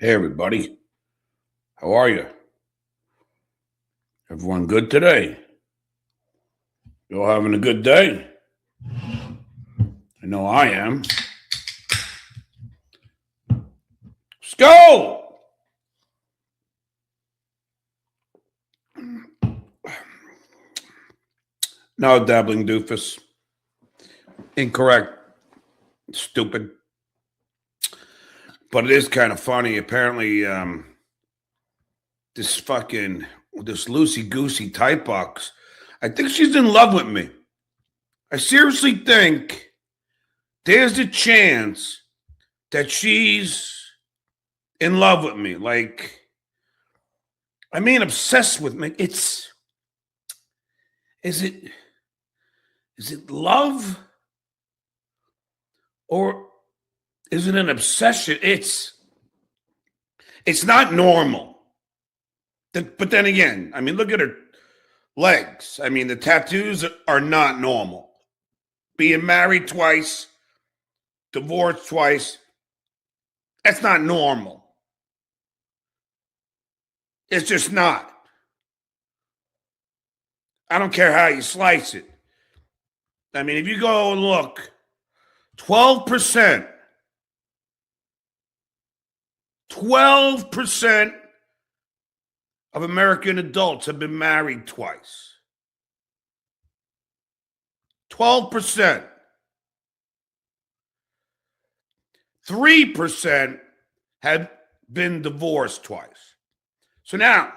Hey, everybody. How are you? Everyone good today? You all having a good day? I know I am. Let's go! No, Dabbling doofus. Incorrect. Stupid. But it is kind of funny. Apparently, this loosey-goosey Tightbox, I think she's in love with me. I seriously think there's a chance that she's in love with me. Obsessed with me. Is it love? Or is it an obsession? It's not normal. But then again, look at her legs. The tattoos are not normal. Being married twice, divorced twice, that's not normal. It's just not. I don't care how you slice it. If you go and look, 12% of American adults have been married twice. 12%. 3% have been divorced twice. So now,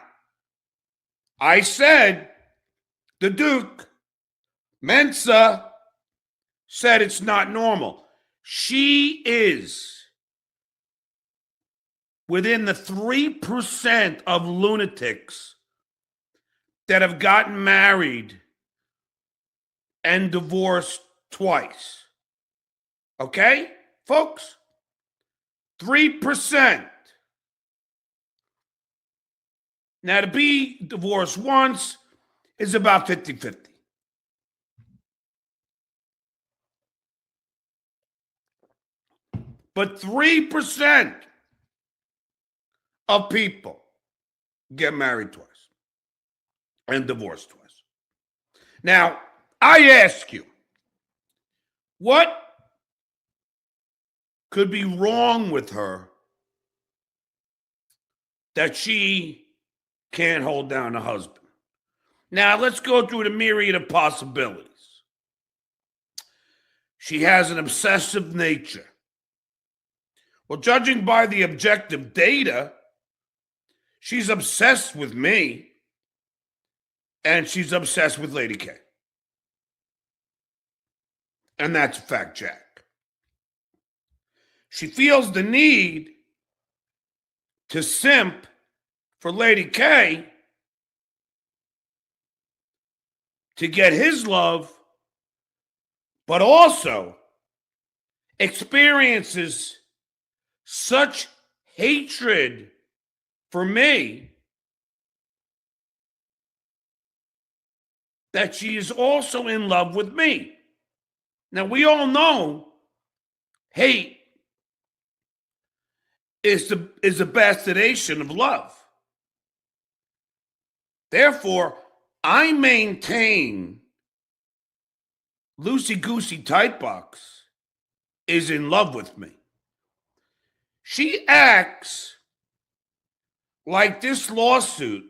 I said the Duke, Mensa, said it's not normal. She is within the 3% of lunatics that have gotten married and divorced twice. Okay, folks? 3%. Now, to be divorced once is about 50-50. But 3% of people get married twice and divorced twice. Now, I ask you, what could be wrong with her that she can't hold down a husband? Now, let's go through the myriad of possibilities. She has an obsessive nature. Well, judging by the objective data, she's obsessed with me, and she's obsessed with Lady K. And that's a fact, Jack. She feels the need to simp for Lady K to get his love, but also experiences such hatred for me that she is also in love with me. Now, we all know hate is the bastardization of love. Therefore, I maintain loosey-goosey Tightbox is in love with me. She acts like this lawsuit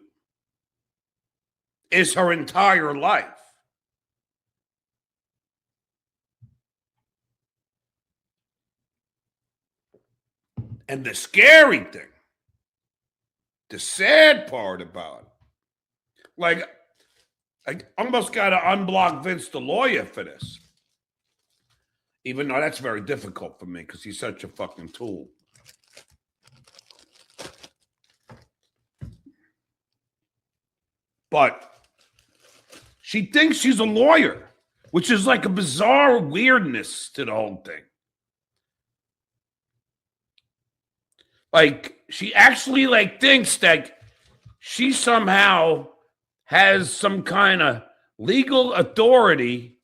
is her entire life. And the scary thing, the sad part about it, I almost got to unblock Vince the lawyer for this. Even though that's very difficult for me because he's such a fucking tool. But she thinks she's a lawyer, which is like a bizarre weirdness to the whole thing. She actually thinks that she somehow has some kind of legal authority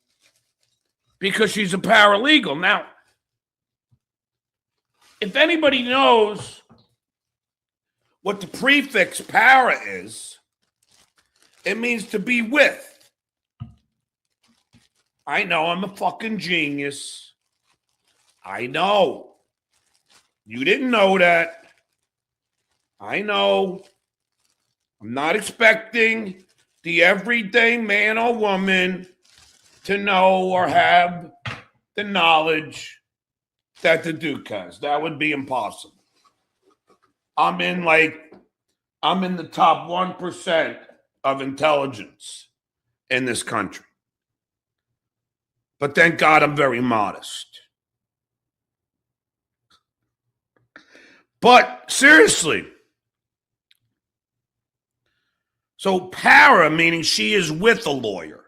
because she's a paralegal. Now, if anybody knows what the prefix para is, it means to be with. I know I'm a fucking genius. I know. You didn't know that. I know. I'm not expecting the everyday man or woman to know or have the knowledge that the Duke has. That would be impossible. I'm in the top 1% of intelligence in this country. But thank God I'm very modest. But seriously, so para meaning she is with a lawyer.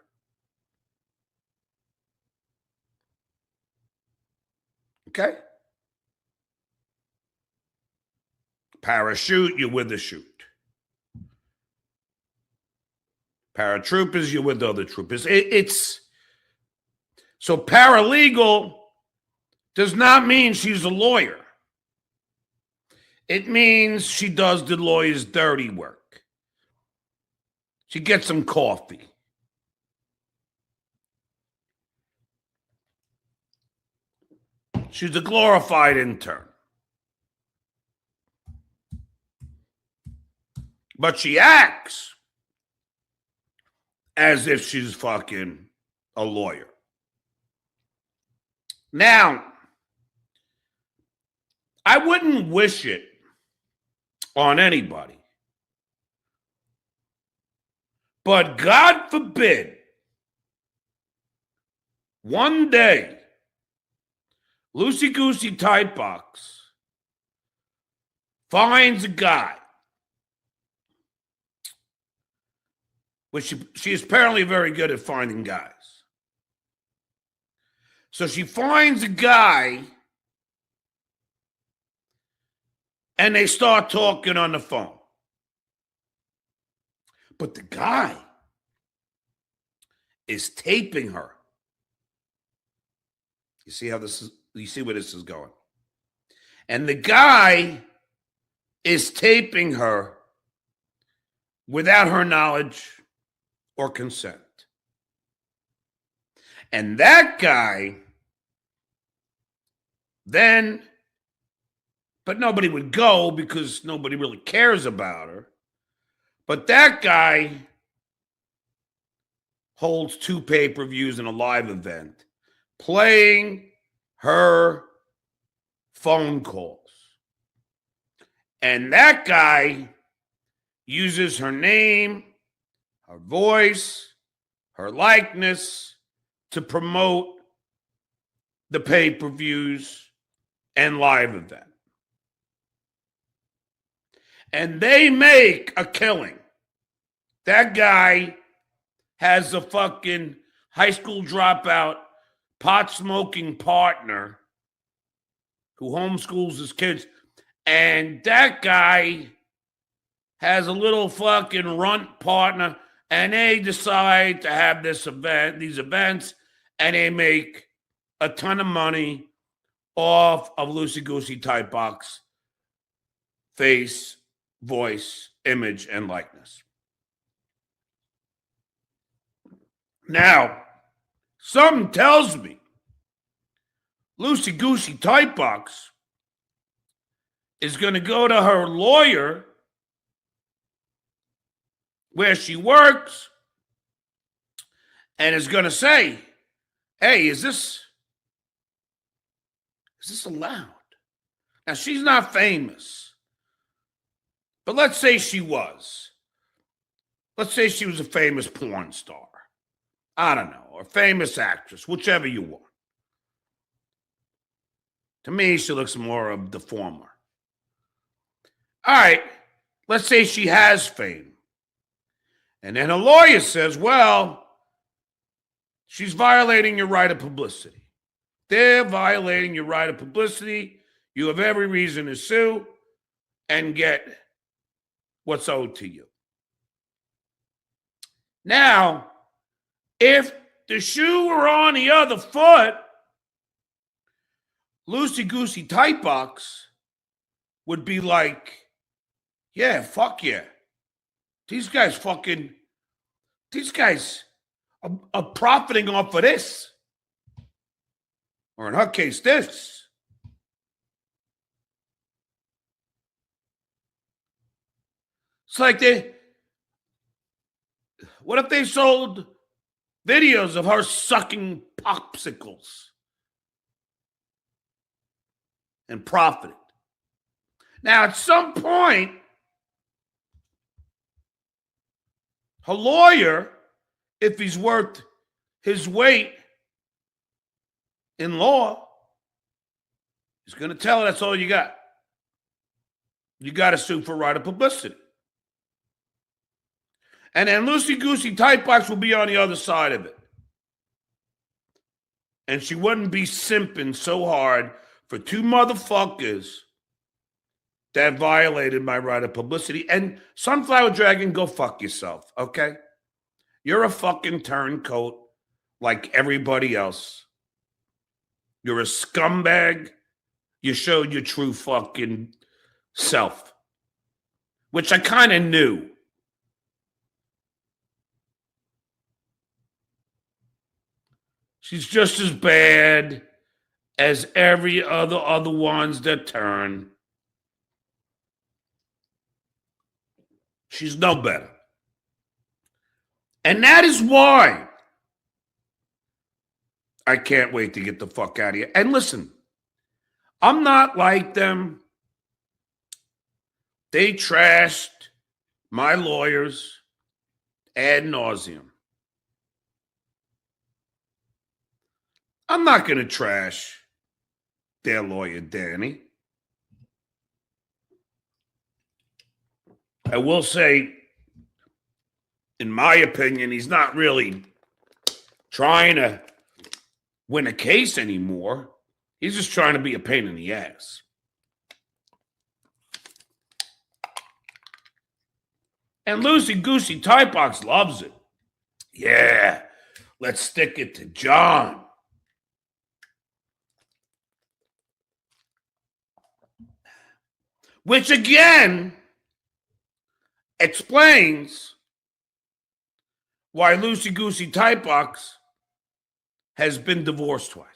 Okay? Parachute, you're with a chute. Paratroopers, you're with other troopers. It's so paralegal does not mean she's a lawyer. It means she does the lawyer's dirty work. She gets some coffee. She's a glorified intern. But she acts as if she's fucking a lawyer. Now, I wouldn't wish it on anybody. But God forbid, one day, loosey-goosey Tightbox finds a guy, which she is apparently very good at finding guys. So she finds a guy, and they start talking on the phone. But the guy is taping her. You see how this is? You see where this is going? And the guy is taping her without her knowledge or consent. And that guy then, but nobody would go because nobody really cares about her. But that guy holds 2 pay-per-views in a live event, playing her phone calls. And that guy uses her name, her voice, her likeness to promote the pay-per-views and live event. And they make a killing. That guy has a fucking high school dropout, pot-smoking partner who homeschools his kids. And that guy has a little fucking runt partner, and they decide to have these events, and they make a ton of money off of loosey-goosey Tightbox face, voice, image, and likeness. Now, something tells me loosey-goosey Tightbox is going to go to her lawyer where she works and is going to say, hey, is this allowed? Now, she's not famous, but let's say she was. Let's say she was a famous porn star. I don't know, or a famous actress, whichever you want. To me, she looks more of the former. All right, let's say she has fame. And then a lawyer says, well, she's violating your right of publicity. They're violating your right of publicity. You have every reason to sue and get what's owed to you. Now, if the shoe were on the other foot, loosey-goosey Tightbox would be like, Yeah, fuck yeah. These guys are profiting off of this. Or in her case, this. It's like what if they sold videos of her sucking popsicles and profited? Now, at some point, her lawyer, if he's worth his weight in law, is going to tell her that's all you got. You got to sue for right of publicity. And then loosey-goosey Tightbox will be on the other side of it. And she wouldn't be simping so hard for two motherfuckers that violated my right of publicity. And Sunflower Dragon, go fuck yourself, okay? You're a fucking turncoat like everybody else. You're a scumbag. You showed your true fucking self, which I kind of knew. She's just as bad as every other ones that turn. She's no better. And that is why I can't wait to get the fuck out of here. And listen, I'm not like them. They trashed my lawyers ad nauseum. I'm not going to trash their lawyer, Danny. I will say, in my opinion, he's not really trying to win a case anymore. He's just trying to be a pain in the ass. And loosey-goosey Tightbox loves it. Yeah, let's stick it to John. Which, again, explains why loosey-goosey Tightbox has been divorced twice.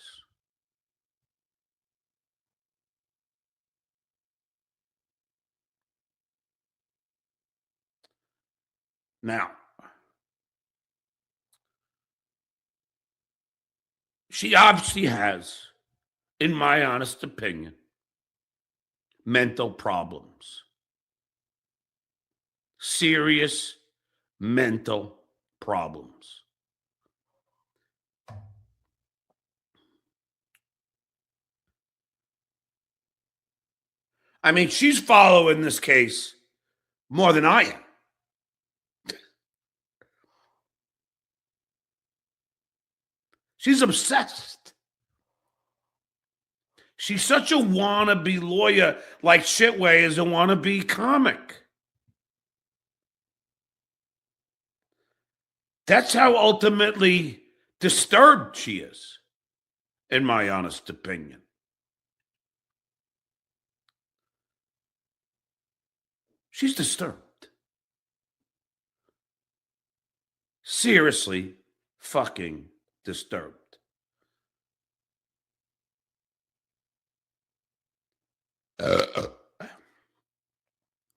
Now, she obviously has, in my honest opinion, mental problems. Serious mental problems. I mean, she's following this case more than I am. She's obsessed. She's such a wannabe lawyer, like Shitway is a wannabe comic. That's how ultimately disturbed she is, in my honest opinion. She's disturbed. Seriously fucking disturbed.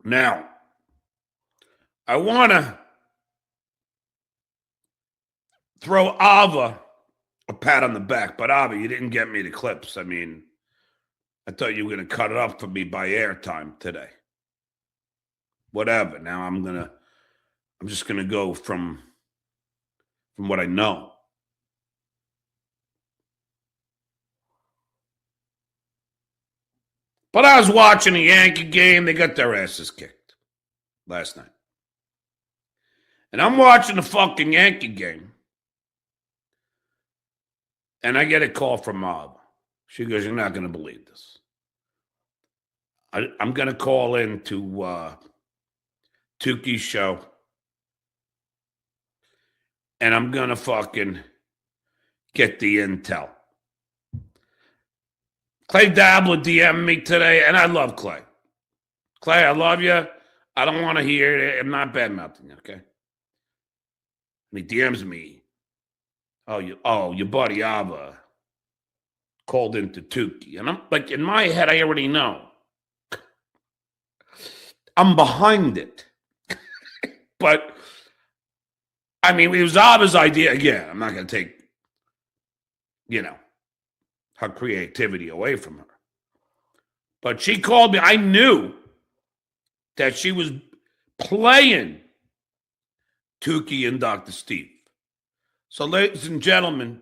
Now, I want to throw Ava a pat on the back, but Ava, you didn't get me the clips. I mean, I thought you were going to cut it up for me by airtime today. Whatever. Now I'm just going to go from what I know. But I was watching a Yankee game. They got their asses kicked last night. And I'm watching the fucking Yankee game. And I get a call from Mob. She goes, "You're not going to believe this. I'm going to call in to Tuki's show. And I'm going to fucking get the intel." Clay Dabbling DM'd me today, and I love Clay. Clay, I love you. I don't want to hear it. I'm not bad mouthing, okay? And he DMs me. Your buddy Ava called into Tukey. And I'm like, in my head, I already know. I'm behind it. But, I mean, it was Ava's idea. Again, I'm not going to take, her creativity away from her. But she called me. I knew that she was playing Tukey and Dr. Steve. So, ladies and gentlemen,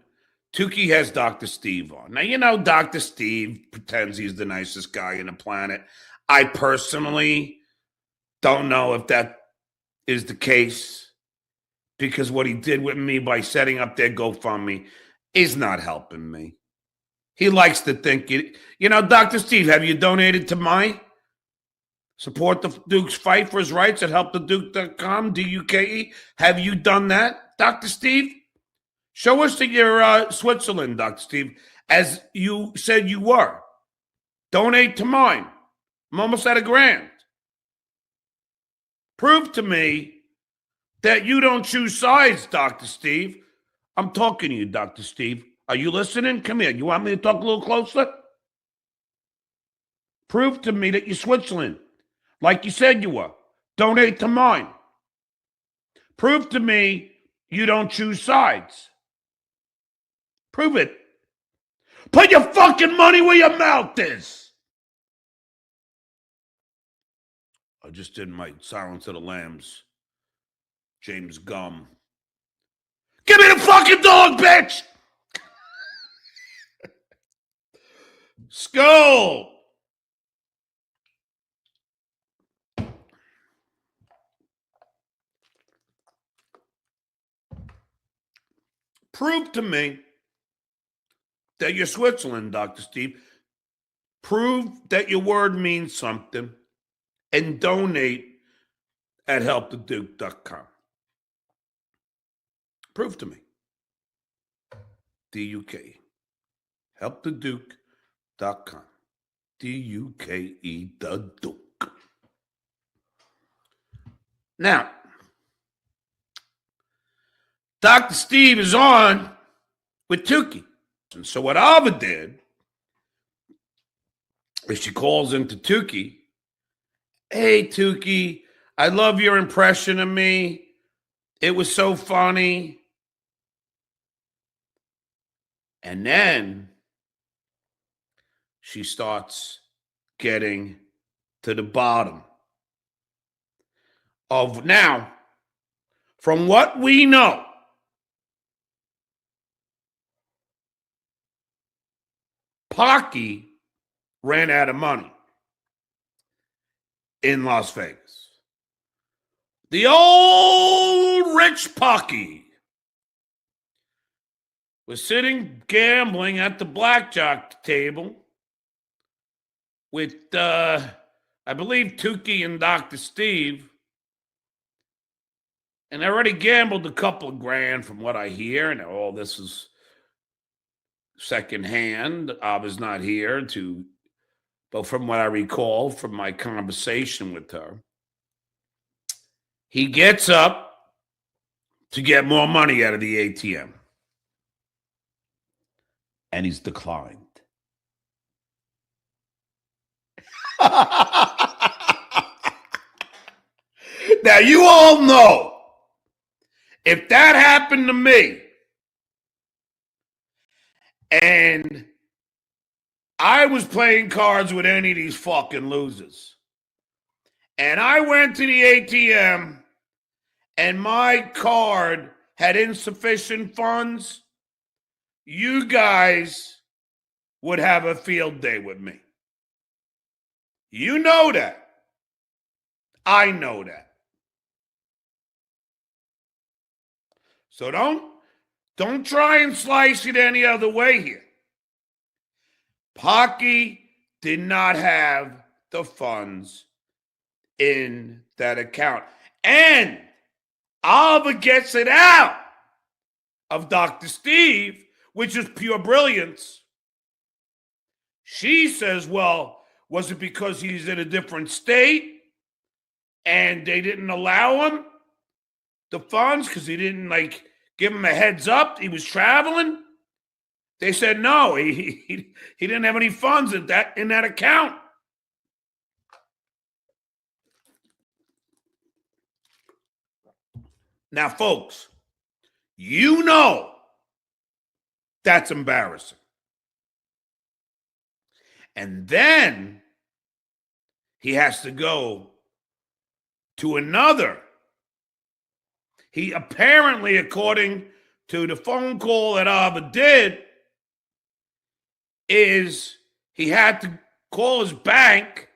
Tukey has Dr. Steve on. Now, Dr. Steve pretends he's the nicest guy on the planet. I personally don't know if that is the case, because what he did with me by setting up their GoFundMe is not helping me. He likes to think, Dr. Steve, have you donated to my support the Duke's fight for his rights at helptheduke.com, DUKE? Have you done that, Dr. Steve? Show us that you're Switzerland, Dr. Steve, as you said you were. Donate to mine. I'm almost at $1,000. Prove to me that you don't choose sides, Dr. Steve. I'm talking to you, Dr. Steve. Are you listening? Come here. You want me to talk a little closer? Prove to me that you're Switzerland, like you said you were. Donate to mine. Prove to me you don't choose sides. Prove it. Put your fucking money where your mouth is. I just did my Silence of the Lambs. James Gum. Give me the fucking dog, bitch! Skull! Prove to me that you're Switzerland, Dr. Steve. Prove that your word means something and donate at helptheduke.com. Prove to me. DUKE. Helptheduke.com. DUKE, the Duke. Now, Dr. Steve is on with Tukey. And so what Ava did is she calls into Tukey. Hey, Tukey, I love your impression of me. It was so funny. And then she starts getting to the bottom of, now, from what we know, Pocky ran out of money in Las Vegas. The old rich Pocky was sitting gambling at the blackjack table with, I believe, Tukey and Dr. Steve. And I already gambled a couple of grand from what I hear. And all this is secondhand. Ava's not here but from what I recall from my conversation with her, he gets up to get more money out of the ATM. And he's declined. Now, you all know, if that happened to me, and I was playing cards with any of these fucking losers, and I went to the ATM, and my card had insufficient funds, you guys would have a field day with me. You know that. I know that. So don't try and slice it any other way here. Pocky did not have the funds in that account. And Ava gets it out of Dr. Steve, which is pure brilliance. She says, well, was it because he's in a different state? and they didn't allow him the funds because he didn't give him a heads up. He was traveling. They said no, he didn't have any funds in that account. Now, folks, you know that's embarrassing. And then he has to go to another. He apparently, according to the phone call that Abba did, is he had to call his bank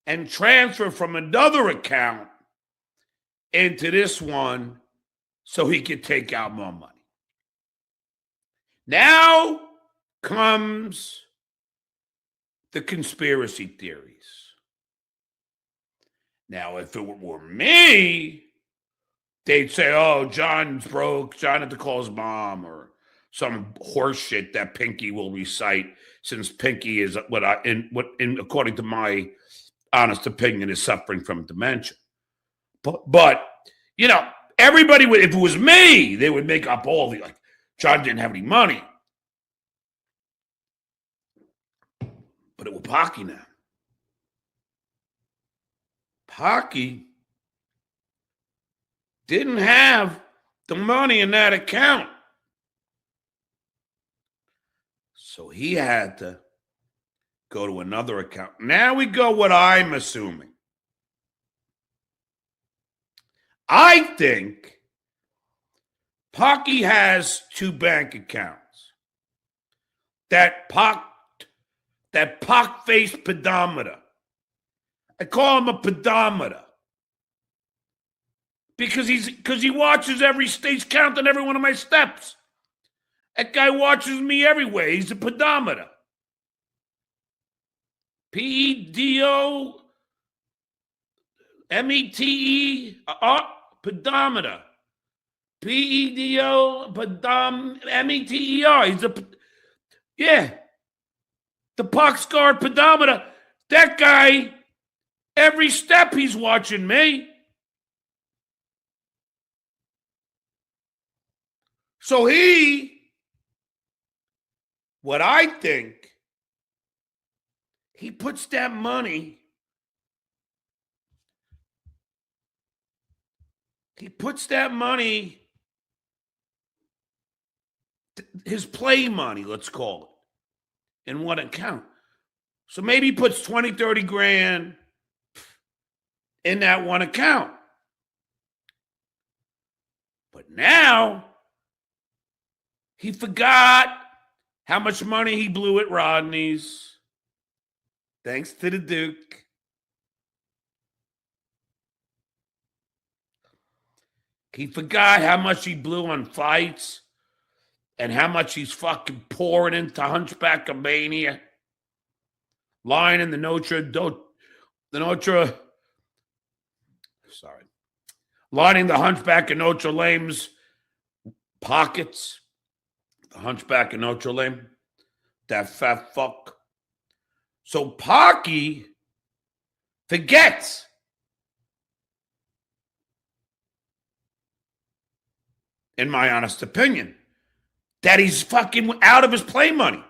and transfer from another account into this one so he could take out more money. Now comes the conspiracy theories. Now, if it were me, they'd say, oh, John's broke. John had to call his mom, or some horse shit that Pinky will recite, since Pinky is according to my honest opinion, is suffering from dementia. But everybody would, if it was me, they would make up all the, John didn't have any money. But it was Pocky now. Pocky didn't have the money in that account. So he had to go to another account. Now we go what I'm assuming. I think Pocky has two bank accounts. That pock-faced pedometer. I call him a pedometer. Because he watches every stage, counting every one of my steps. That guy watches me everywhere. He's a pedometer. P-E-D-O-M-E-T-E, pedometer. P-E-D-O, M-E-T-E-R. He's the pox-scarred pedometer. That guy, every step he's watching me. So what I think, he puts that money, his play money, let's call it, in one account. So maybe he puts 20, 30 grand in that one account. But now he forgot how much money he blew at Rodney's, thanks to the Duke. He forgot how much he blew on fights and how much he's fucking pouring into Hunchback of Mania, lying in lining the Hunchback of Notre Dame's pockets. The Hunchback of Notre Dame, that fat fuck. So Pocky forgets. In my honest opinion, that he's fucking out of his play money.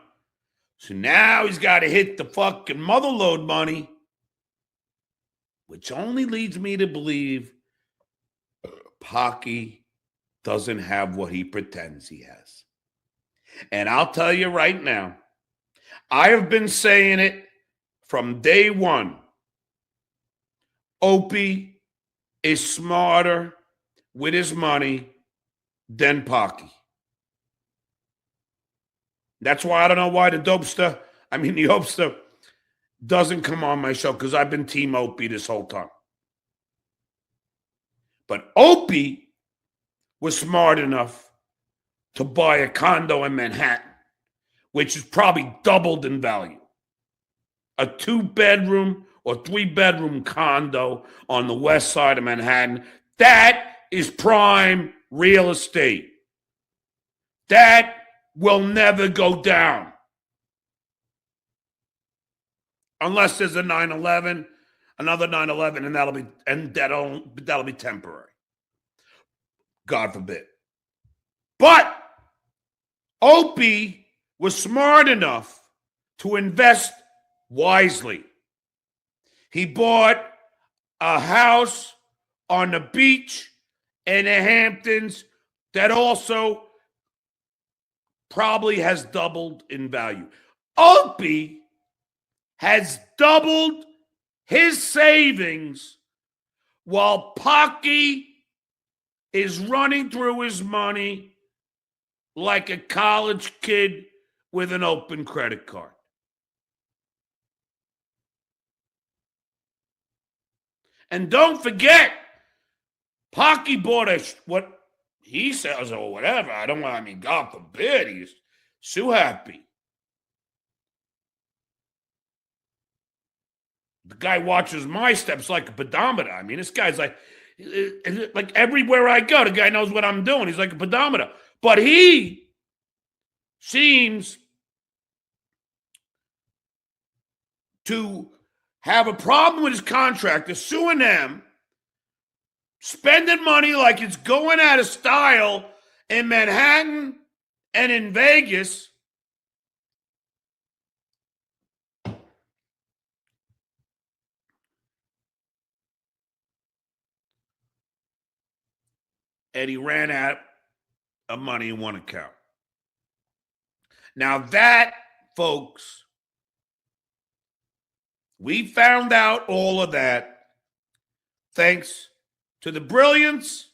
So now he's got to hit the fucking motherload money, which only leads me to believe Pocky doesn't have what he pretends he has. And I'll tell you right now, I have been saying it from day one. Opie is smarter with his money than Pocky. That's why I don't know why the Hopster doesn't come on my show, because I've been Team Opie this whole time. But Opie was smart enough to buy a condo in Manhattan, which is probably doubled in value. A 2-bedroom or 3-bedroom condo on the west side of Manhattan. That is prime real estate. That will never go down. Unless there's a 9/11. another 9/11, and that'll be temporary. God forbid. But Opie was smart enough to invest wisely. He bought a house on the beach in the Hamptons that also probably has doubled in value. Opie has doubled his savings while Pocky is running through his money like a college kid with an open credit card. And don't forget, Pocky bought what he says or whatever. God forbid, he's so happy. The guy watches my steps like a pedometer. I mean, this guy's like everywhere I go, the guy knows what I'm doing. He's like a pedometer. But he seems to have a problem with his contractor, suing them, spending money like it's going out of style in Manhattan and in Vegas. And he ran out of money in one account. Now that, folks, we found out all of that thanks to the brilliance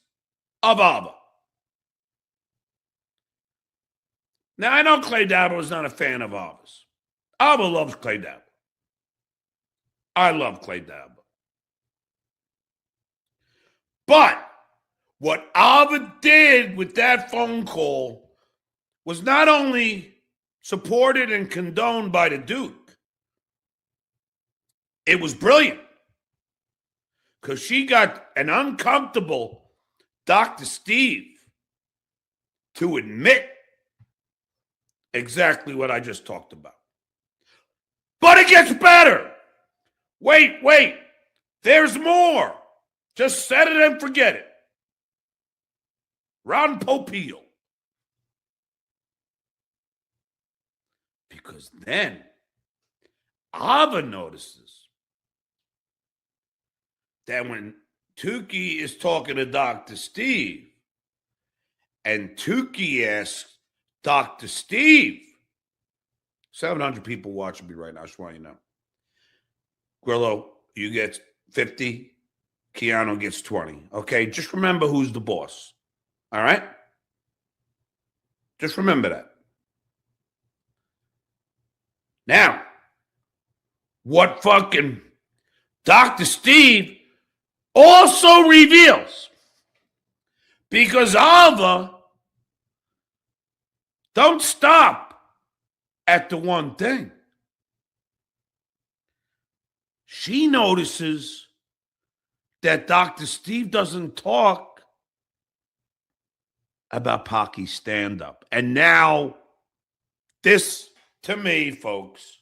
of Abba. Now, I know Clay Dabble is not a fan of Abba's. Abba loves Clay Dabble. I love Clay Dabble. But what Abba did with that phone call was not only supported and condoned by the Duke, it was brilliant. Because she got an uncomfortable Dr. Steve to admit exactly what I just talked about. But it gets better. Wait. There's more. Just set it and forget it. Ron Popeil. Because then Ava notices that when Tukey is talking to Dr. Steve and Tukey asks Dr. Steve, 700 people watching me right now, I just want you to know. Grillo, you get 50, Keanu gets 20. Okay, just remember who's the boss. All right? Just remember that. Now, what fucking Dr. Steve also reveals, because Ava don't stop at the one thing. She notices that Dr. Steve doesn't talk about Pocky's stand-up. And now, this, to me, folks,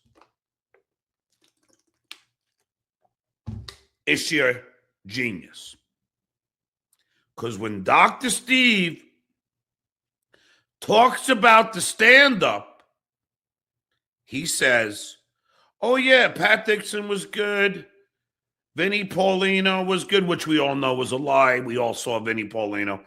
is sheer genius. Because when Dr. Steve talks about the stand-up, he says, oh, yeah, Pat Dixon was good. Vinnie Paulino was good, which we all know was a lie. We all saw Vinnie Paulino.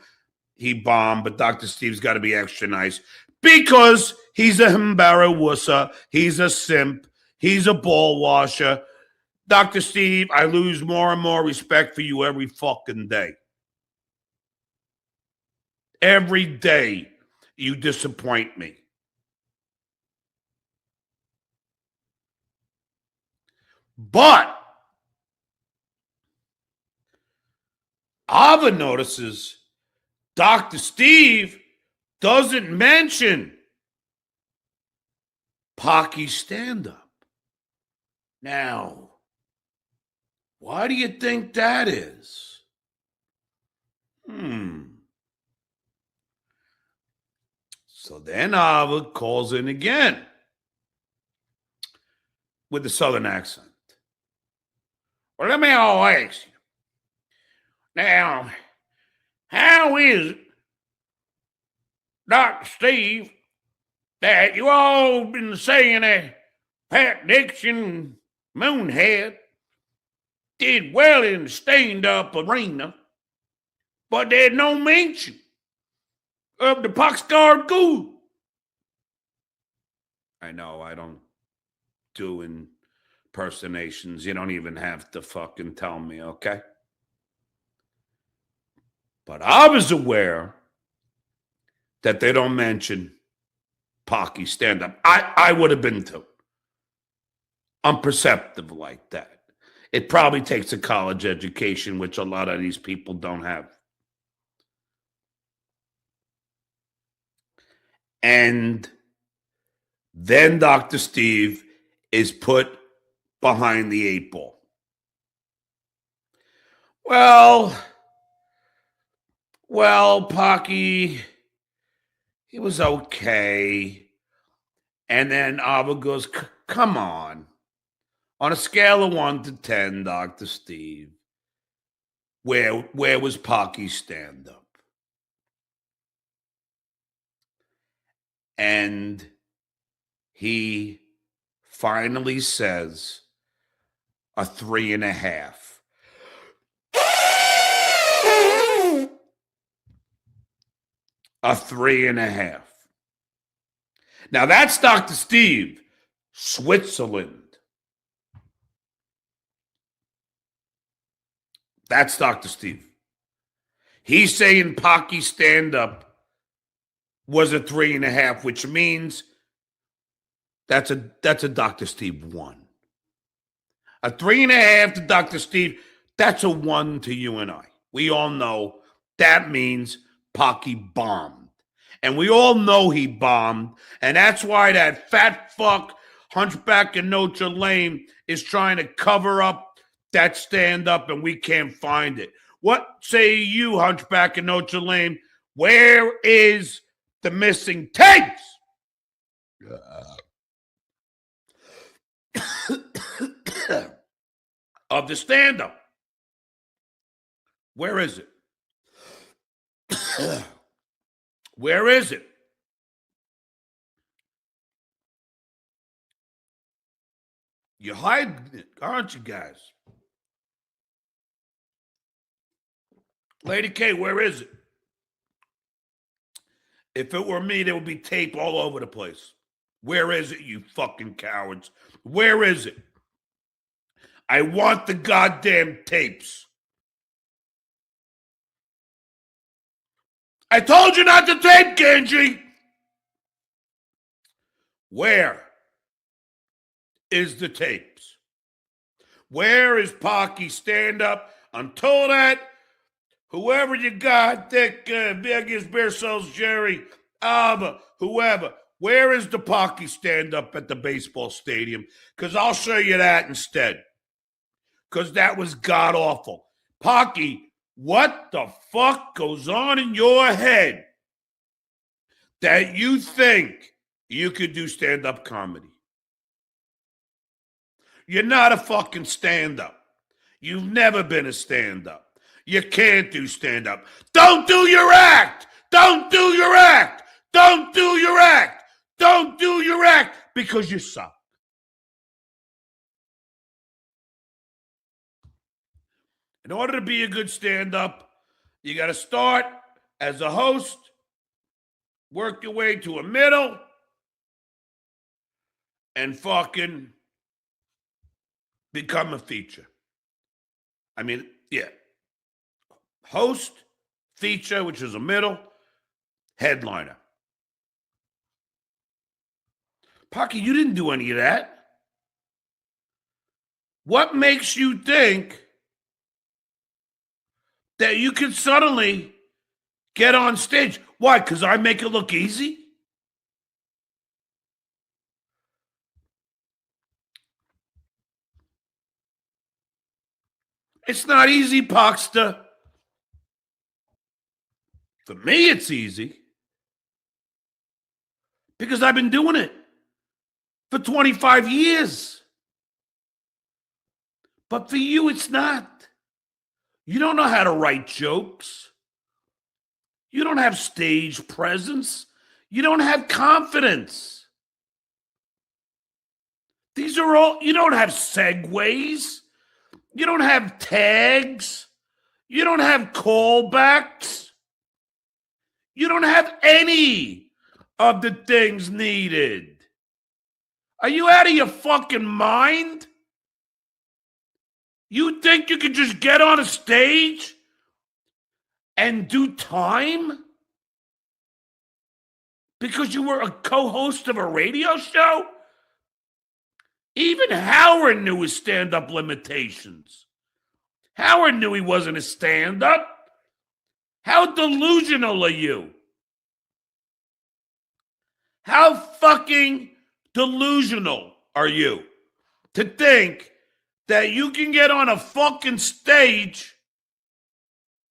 He bombed, but Dr. Steve's got to be extra nice because he's a Himbarawusa. He's a simp. He's a ball washer. Dr. Steve, I lose more and more respect for you every fucking day. Every day you disappoint me. But Ava notices Dr. Steve doesn't mention Pocky's stand-up. Now, why do you think that is? So then Ava calls in again with a Southern accent. Well, let me all ask you. Now, how is it, Dr. Steve, that you all been saying that Pat Dixon, Moonhead, did well in the stand-up arena, but there's no mention of the Poxguard Ghoul? I know I don't do impersonations. You don't even have to fucking tell me, okay? But I was aware that they don't mention Pocky stand-up. I would have been too. I'm perceptive like that. It probably takes a college education, which a lot of these people don't have. And then Dr. Steve is put behind the 8 ball. Well, Pocky, he was okay. And then Abba goes, come on. On a scale of 1 to 10, Dr. Steve, where was Pocky's stand-up? And he finally says a 3.5. A 3.5. Now that's Dr. Steve, Switzerland. That's Dr. Steve. He's saying Pocky's stand-up was a 3.5, which means that's a Dr. Steve 1. A 3.5 to Dr. Steve, that's a 1 to you and I. We all know that means Pocky bombed. And we all know he bombed. And that's why that fat fuck Hunchback in Notre Dame is trying to cover up that stand-up, and we can't find it. What say you, Hunchback in Notre Dame? Where is the missing tapes? Of the stand-up. Where is it? Where is it? You hide it, aren't you guys? Lady K, where is it? If it were me, there would be tape all over the place. Where is it, you fucking cowards? Where is it? I want the goddamn tapes. I told you not to tape, Genji. Where is the tapes? Where is Pocky stand-up? Until that, whoever you got, Dick, Biggest Bear Cells, Jerry, Alba, whoever, where is the Pocky stand-up at the baseball stadium? Because I'll show you that instead. Because that was god-awful. Pocky, what the fuck goes on in your head that you think you could do stand-up comedy? You're not a fucking stand-up. You've never been a stand-up. You can't do stand-up. Don't do your act. Don't do your act. Don't do your act. Don't do your act because you suck. In order to be a good stand-up, you got to start as a host, work your way to a middle, and fucking become a feature. I mean, yeah. Host, feature, which is a middle, headliner. Pocky, you didn't do any of that. What makes you think that you can suddenly get on stage? Why? Because I make it look easy? It's not easy, Poxter. For me, it's easy. Because I've been doing it for 25 years. But for you, it's not. You don't know how to write jokes. You don't have stage presence. You don't have confidence. These are all, you don't have segues. You don't have tags. You don't have callbacks. You don't have any of the things needed. Are you out of your fucking mind? You think you can just get on a stage and do time? Because you were a co-host of a radio show? Even Howard knew his stand-up limitations. Howard knew he wasn't a stand-up. How delusional are you? How fucking delusional are you to think that you can get on a fucking stage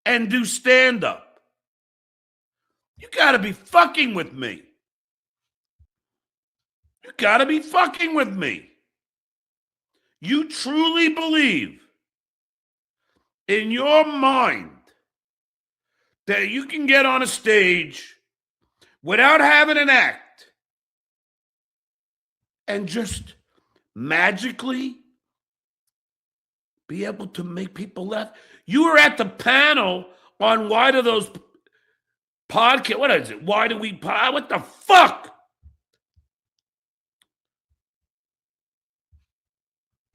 and do stand-up? You gotta be fucking with me. You gotta be fucking with me. You truly believe in your mind that you can get on a stage without having an act and just magically be able to make people laugh? You were at the panel on why do those podcast, what is it? Why do we, what the fuck?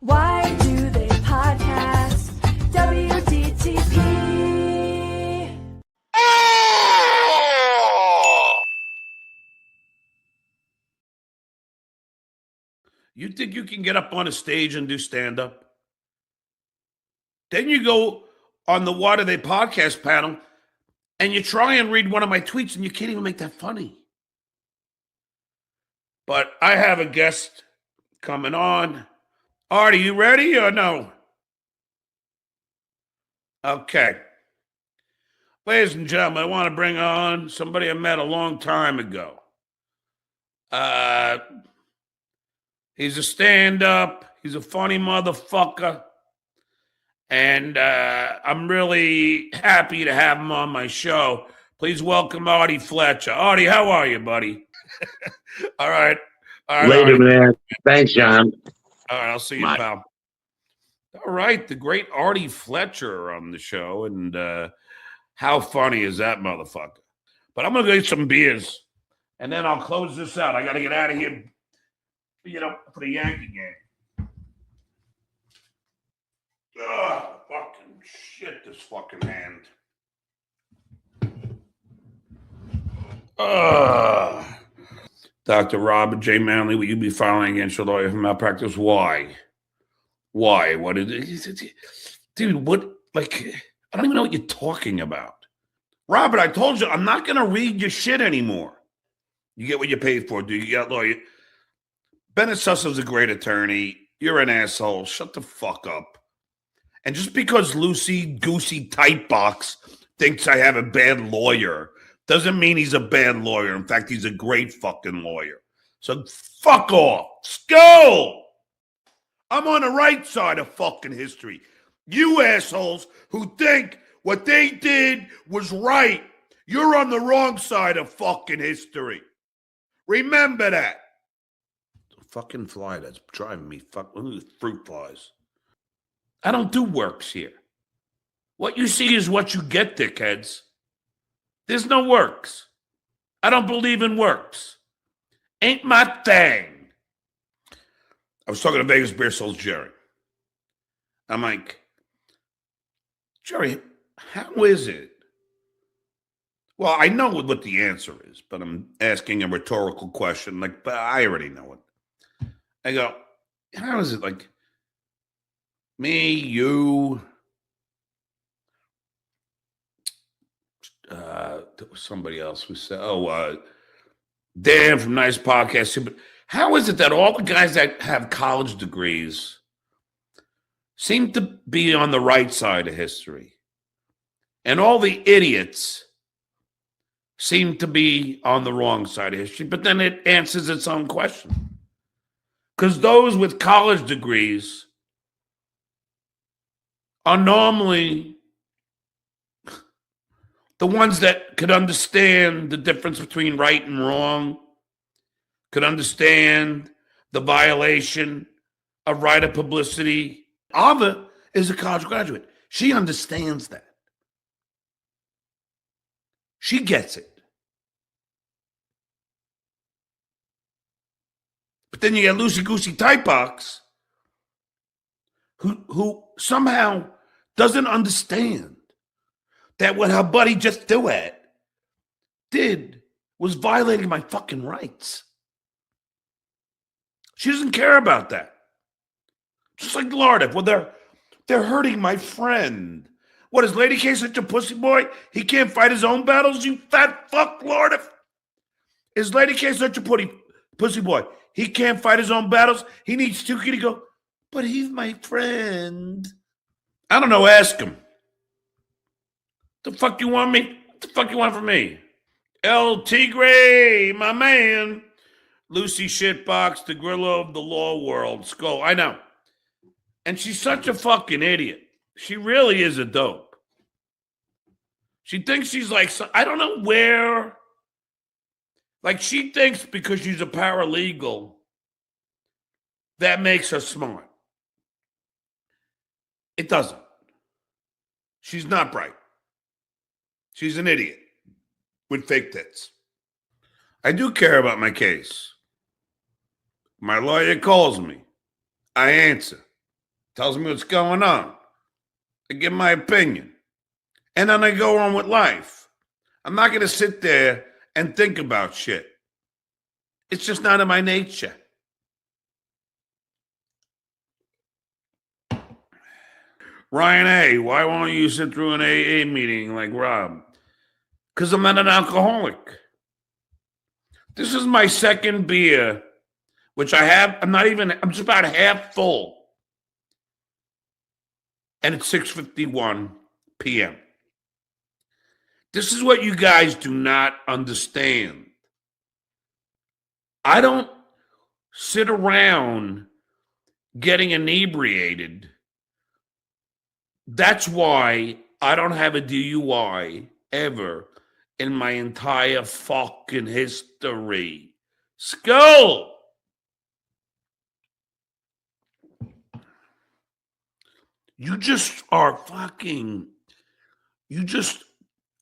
Why do they podcast? WDTP. You think you can get up on a stage and do stand-up? Then you go on the Why Do They podcast panel and you try and read one of my tweets and you can't even make that funny. But I have a guest coming on. Artie, you ready or no? Okay. Ladies and gentlemen, I want to bring on somebody I met a long time ago. He's a stand-up. He's a funny motherfucker. And I'm really happy to have him on my show. Please welcome Artie Fletcher. Artie, how are you, buddy? All right. Later, Artie. Man. Thanks, John. All right, I'll see you, pal. All right, the great Artie Fletcher on the show. And how funny is that motherfucker? But I'm going to get some beers, and then I'll close this out. I got to get out of here, for the Yankee game. Fucking shit, this fucking hand. Dr. Robert J. Manley, will you be filing against your lawyer for malpractice? Why? What is it? Dude, what? Like, I don't even know what you're talking about. Robert, I told you, I'm not going to read your shit anymore. You get what you paid for, dude. You got lawyer. Bennett Sussel's a great attorney. You're an asshole. Shut the fuck up. And just because loosey-goosey Tightbox thinks I have a bad lawyer doesn't mean he's a bad lawyer. In fact, he's a great fucking lawyer. So fuck off. Skull! I'm on the right side of fucking history. You assholes who think what they did was right, you're on the wrong side of fucking history. Remember that. The fucking fly that's driving me fruit flies. I don't do works here. What you see is what you get, dickheads. There's no works. I don't believe in works. Ain't my thing. I was talking to Vegas Beer Souls Jerry. I'm like, Jerry, how is it? Well, I know what the answer is, but I'm asking a rhetorical question. Like, but I already know it. I go, how is it? Like, me, you, there was somebody else who said, Dan from Nice Podcast. But how is it that all the guys that have college degrees seem to be on the right side of history, and all the idiots seem to be on the wrong side of history? But then it answers its own question. Because those with college degrees are normally the ones that could understand the difference between right and wrong, could understand the violation of right of publicity. Ava is a college graduate. She understands that. She gets it. But then you get loosey-goosey Tightbox who somehow doesn't understand that what her buddy just did was violating my fucking rights. She doesn't care about that. Just like Lord, well, they're hurting my friend. What, is Lady K such a pussy boy? He can't fight his own battles, you fat fuck, Lord. Is Lady K such a pussy boy? He can't fight his own battles. He needs Tukey to go, but he's my friend. I don't know, ask him. The fuck you want me? What the fuck you want from me? El Tigre, my man. Lucy Shitbox, the gorilla of the law world. Skull, I know. And she's such a fucking idiot. She really is a dope. She thinks she's like, I don't know where. Like, she thinks because she's a paralegal, that makes her smart. It doesn't. She's not bright. She's an idiot with fake tits. I do care about my case. My lawyer calls me. I answer. Tells me what's going on. I give my opinion. And then I go on with life. I'm not going to sit there and think about shit. It's just not in my nature. Ryan A., why won't you sit through an AA meeting like Rob? Because I'm not an alcoholic. This is my second beer, which I'm just about half full. And it's 6:51 p.m. This is what you guys do not understand. I don't sit around getting inebriated. That's why I don't have a DUI ever in my entire fucking history. Skull! You just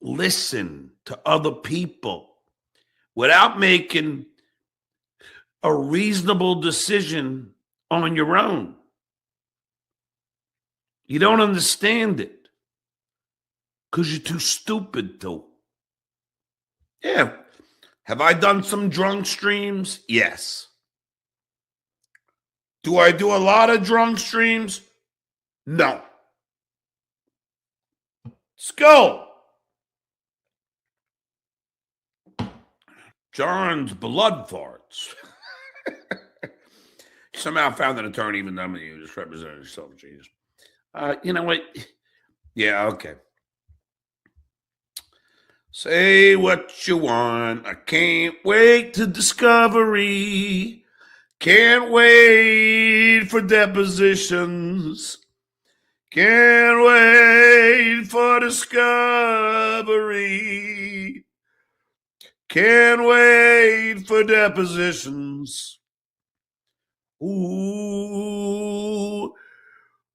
listen to other people without making a reasonable decision on your own. You don't understand it because you're too stupid to. Yeah. Have I done some drunk streams? Yes. Do I do a lot of drunk streams? No. Let's go. John's blood farts. Somehow found an attorney even though you just represented yourself. Jesus. You know what? Yeah, okay. Say what you want. I can't wait to discovery. Can't wait for depositions. Can't wait for discovery. Can't wait for depositions. Ooh.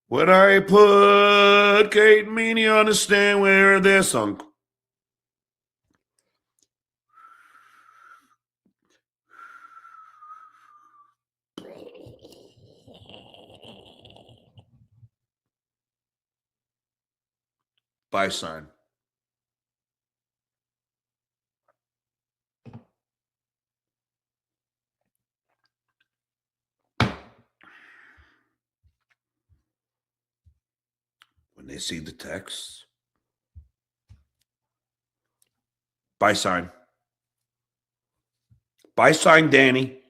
When I put Kate and Meanie on the stand where they're sunk. Buy sign. When they see the text, buy sign. Buy sign, Danny.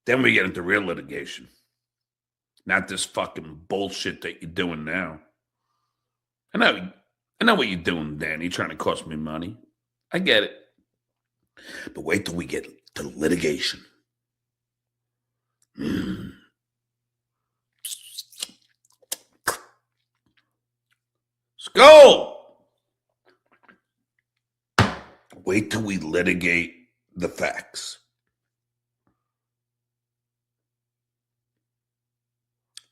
Then we get into real litigation. Not this fucking bullshit that you're doing now. I know what you're doing, Danny. You're trying to cost me money. I get it. But wait till we get to litigation. Skull! Wait till we litigate the facts.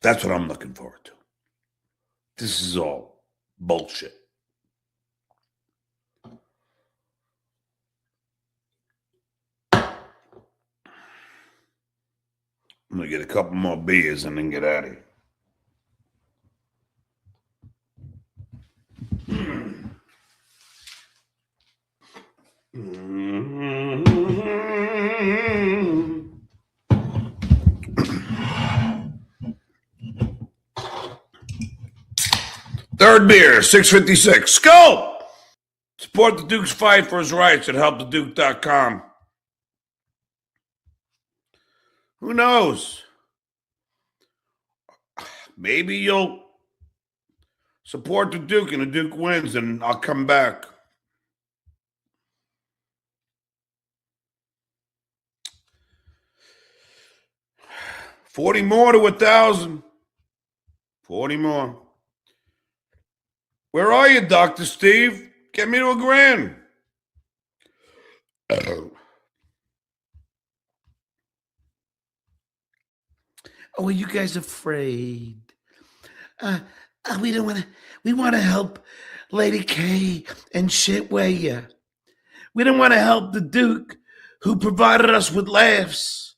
That's what I'm looking forward to. This is all bullshit. I'm going to get a couple more beers and then get out of here. Third beer, 656. Go! Support the Duke's fight for his rights at helptheduke.com. Who knows? Maybe you'll support the Duke and the Duke wins and I'll come back. $40 more to 1,000. 40 more. Where are you, Dr. Steve? Get me to $1,000. Oh, are you guys afraid? We don't want to. We want to help Lady K and Shitway. We don't want to help the Duke, who provided us with laughs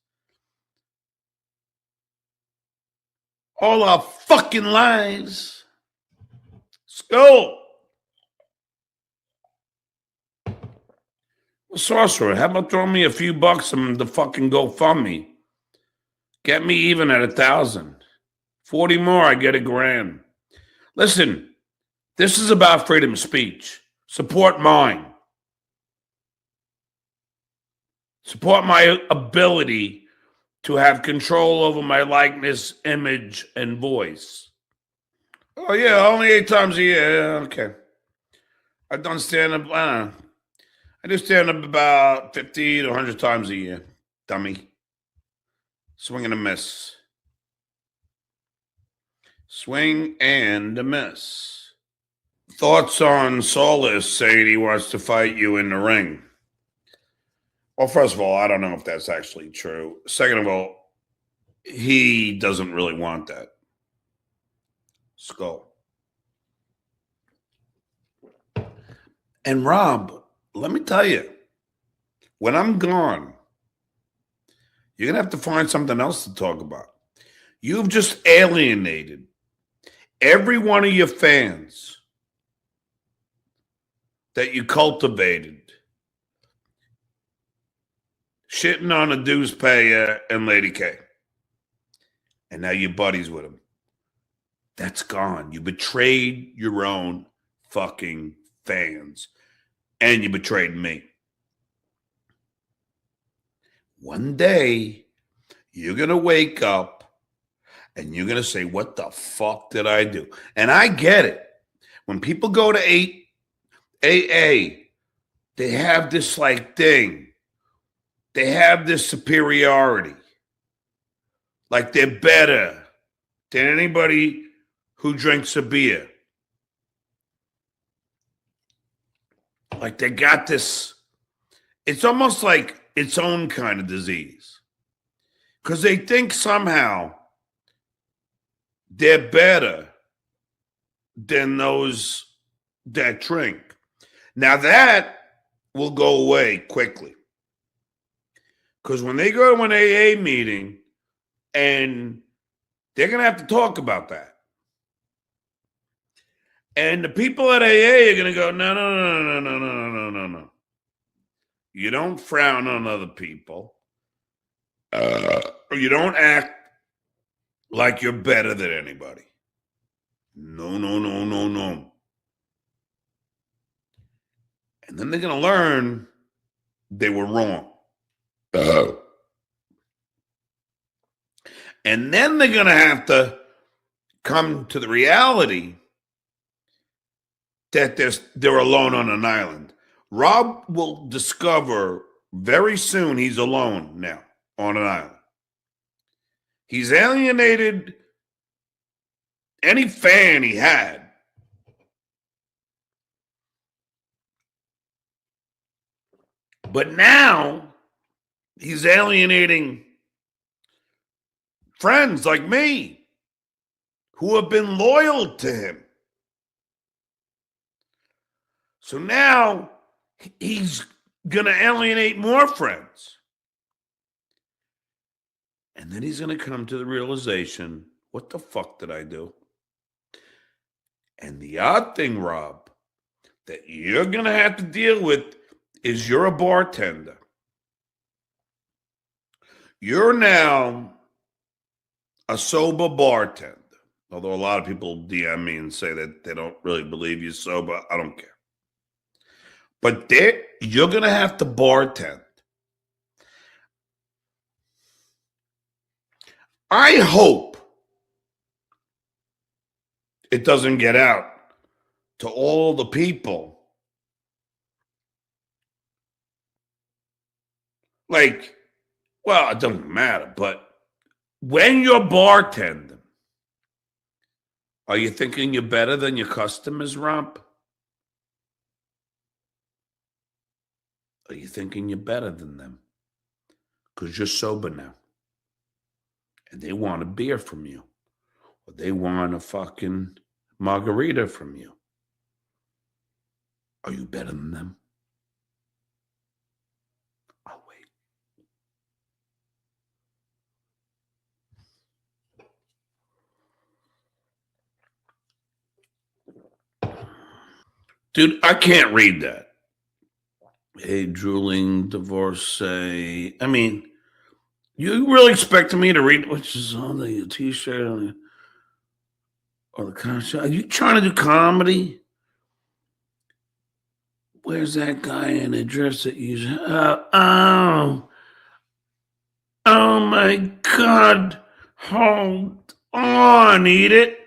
all our fucking lives. Skull. Sorcerer, how about throwing me a few bucks on the fucking GoFundMe? Get me even at 1,000. 40 more, I get $1,000. Listen, this is about freedom of speech. Support mine. Support my ability to have control over my likeness, image, and voice. Oh, yeah, only 8 times a year. Yeah, okay. I've done stand-up, I do stand-up about 50 to 100 times a year. Dummy. Swing and a miss. Swing and a miss. Thoughts on Saul saying he wants to fight you in the ring? Well, first of all, I don't know if that's actually true. Second of all, he doesn't really want that. Skull. And Rob, let me tell you, when I'm gone, you're going to have to find something else to talk about. You've just alienated every one of your fans that you cultivated, shitting on a dues payer and Lady K. And now you're buddies with him. That's gone. You betrayed your own fucking fans. And you betrayed me. One day, you're going to wake up and you're going to say, what the fuck did I do? And I get it. When people go to AA, they have this like thing. They have this superiority. Like they're better than anybody who drinks a beer. Like they got this, it's almost like its own kind of disease. Because they think somehow they're better than those that drink. Now that will go away quickly. Because when they go to an AA meeting, and they're going to have to talk about that. And the people at AA are going to go, no. You don't frown on other people. Or you don't act like you're better than anybody. No. And then they're going to learn they were wrong. And then they're going to have to come to the reality that they're alone on an island. Rob will discover very soon he's alone now on an island. He's alienated any fan he had But now he's alienating friends like me who have been loyal to him. So now he's going to alienate more friends. And then he's going to come to the realization, what the fuck did I do? And the odd thing, Rob, that you're going to have to deal with is you're a bartender. You're now a sober bartender. Although a lot of people DM me and say that they don't really believe you're sober. I don't care. But you're going to have to bartend. I hope it doesn't get out to all the people. Like, well, it doesn't matter, but when you're bartending, are you thinking you're better than your customers, Rob? Are you thinking you're better than them? Because you're sober now. And they want a beer from you. Or they want a fucking margarita from you. Are you better than them? I'll wait. Dude, I can't read that. A drooling divorcee. I mean, you really expected me to read which is on the t-shirt or the concert? Are you trying to do comedy? Where's that guy in a dress that you oh my God. Hold on, eat it.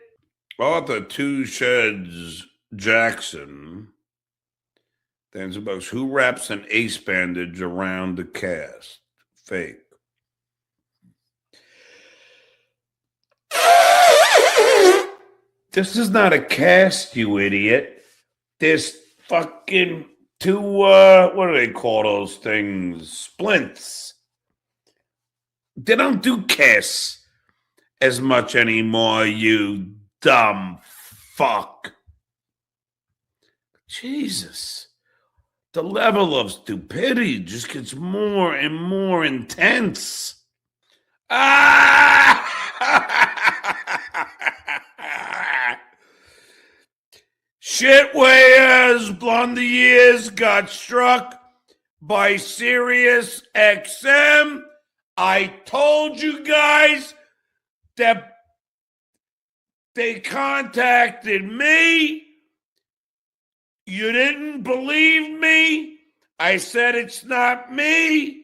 Arthur Two Sheds Jackson then suppose who wraps an ace bandage around the cast? Fake. This is not a cast, you idiot. This fucking two, what do they call those things? Splints. They don't do casts as much anymore, you dumb fuck. Jesus. The level of stupidity just gets more and more intense. Ah! Shitwayers, Blondie Years got struck by Sirius XM. I told you guys that they contacted me. You didn't believe me. I said it's not me.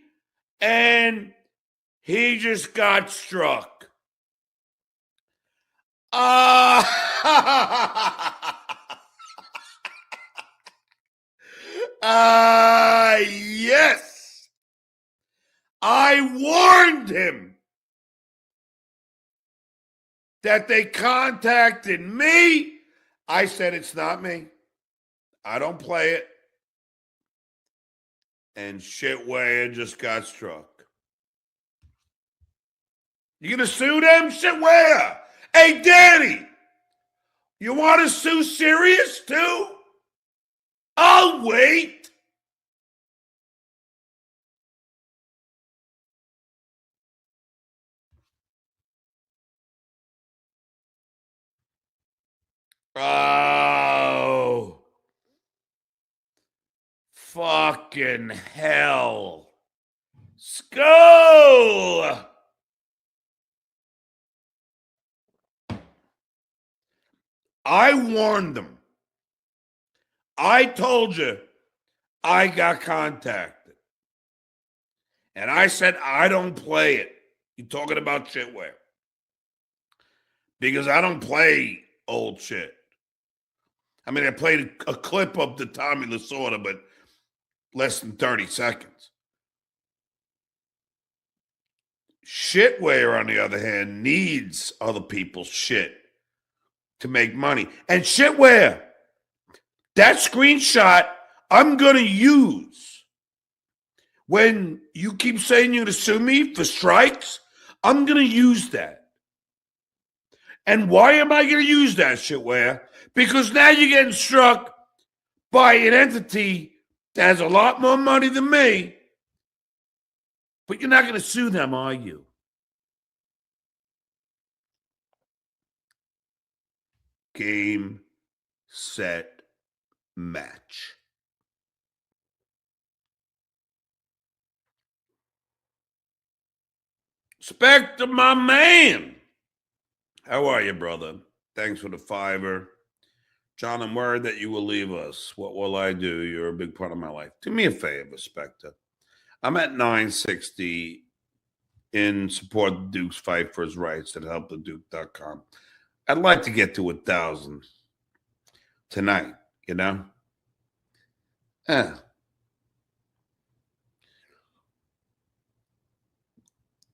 And he just got struck. Yes. I warned him that they contacted me. I said it's not me. I don't play it. And Shitway just got struck. You gonna sue them, Shitway? Hey, Danny, you want to sue Sirius too? I'll wait. Oh. Fucking hell. Skull. I warned them. I told you I got contacted. And I said I don't play it. You talking about shitware. Because I don't play old shit. I mean, I played a clip of the Tommy Lasorda, but less than 30 seconds. Shitware, on the other hand, needs other people's shit to make money. And Shitware, that screenshot I'm going to use when you keep saying you're going to sue me for strikes, I'm going to use that. And why am I going to use that shit, where? Because now you're getting struck by an entity that has a lot more money than me, but you're not going to sue them, are you? Game, set, match. Spectre, my man. How are you, brother? Thanks for the $5. John, I'm worried that you will leave us. What will I do? You're a big part of my life. Do me a favor, Spectre. I'm at 960 in support of Duke's fight for his rights at helptheduke.com. I'd like to get to 1,000 tonight, you know?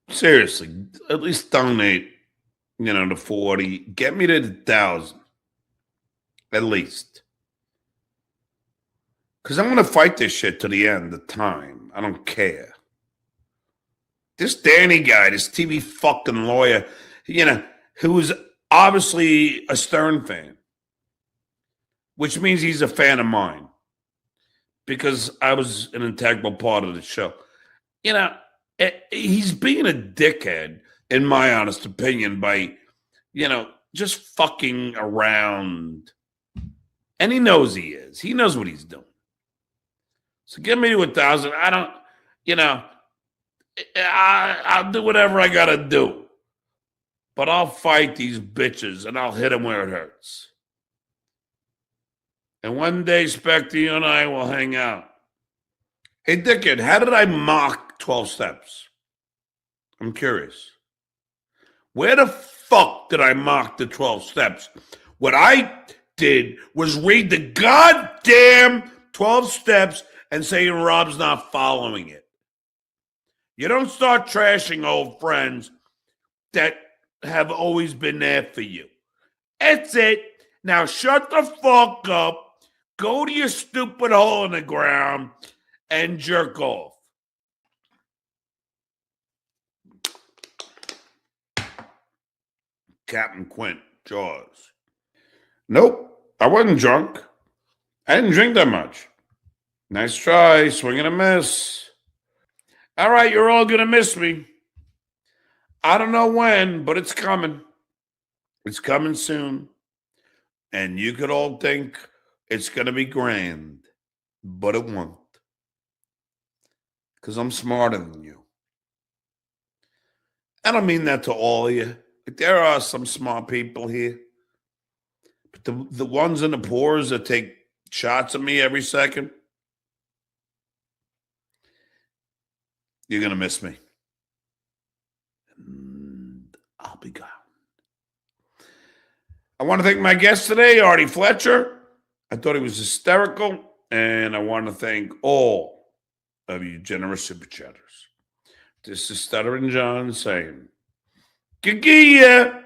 Seriously, at least donate, to 40. Get me to 1,000. At least. Because I'm going to fight this shit to the end of time. I don't care. This Danny guy, this TV fucking lawyer, who was obviously a Stern fan, which means he's a fan of mine because I was an integral part of the show. He's being a dickhead, in my honest opinion, by, just fucking around. And he knows he is. He knows what he's doing. So get me to 1,000. I don't, I'll do whatever I got to do. But I'll fight these bitches and I'll hit them where it hurts. And one day, Spectre, you and I will hang out. Hey, dickhead, how did I mock 12 steps? I'm curious. Where the fuck did I mock the 12 steps? What I did was read the goddamn 12 steps and say Rob's not following it. You don't start trashing old friends that have always been there for you. That's it. Now shut the fuck up, go to your stupid hole in the ground, and jerk off. Captain Quint, Jaws. Nope, I wasn't drunk. I didn't drink that much. Nice try, swing and a miss. All right, you're all going to miss me. I don't know when, but it's coming. It's coming soon. And you could all think it's going to be grand, but it won't. Because I'm smarter than you. I don't mean that to all of you. There are some smart people here. But the ones in the pores that take shots at me every second, you're going to miss me. And I'll be gone. I want to thank my guest today, Artie Fletcher. I thought he was hysterical. And I want to thank all of you generous super chatters. This is Stuttering John saying, Cumia.